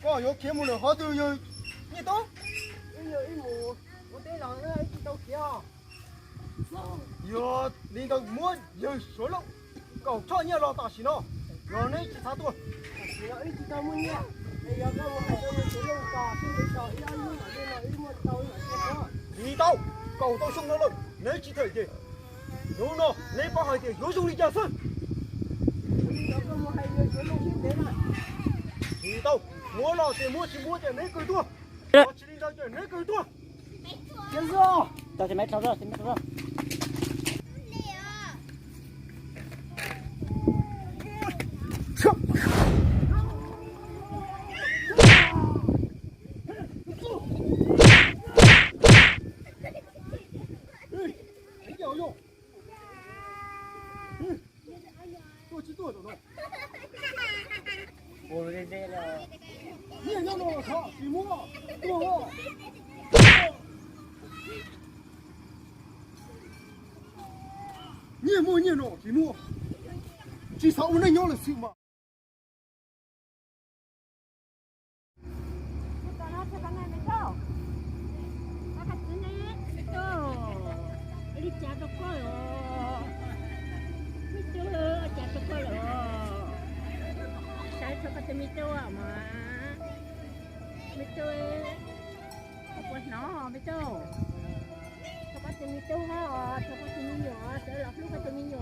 có có kiếm một nửa họ từ như như tốt Ý mù, một tí là nó chỉ đâu kia. giờ đi đâu mua giờ số lượng cậu cho nhiều lo tao xí nó giờ này chỉ tháo tôi Thì nó ít chỉ đâu mua nhá. Bây giờ có một cái tôi chỉ luôn cò, xin đi cò, ý ăn luôn ở đây là ý một tàu ở trên đó. đi đâu cậu tôi xong nó rồi lấy chỉ thời gì đúng nó lấy bao hai tiền yếu dùng đi chơi phân Bây giờ có một hai người chỉ luôn xin đến rồi. đi đâu mua lo tiền mua chỉ mua tiền lấy cười tua nó chỉ đi đâu tiền lấy cười tua Chưa rồi. Tao xem mấy cháu rồi, xem mấy cháu rồi. Ôi cái dê là nhiều nhau nó thọ chỉ mua tua nhiều nó chỉ sợ nó nhau là sự mà Kapag tumito ha, kapag tuminyo, sa lak mo ka tuminyo,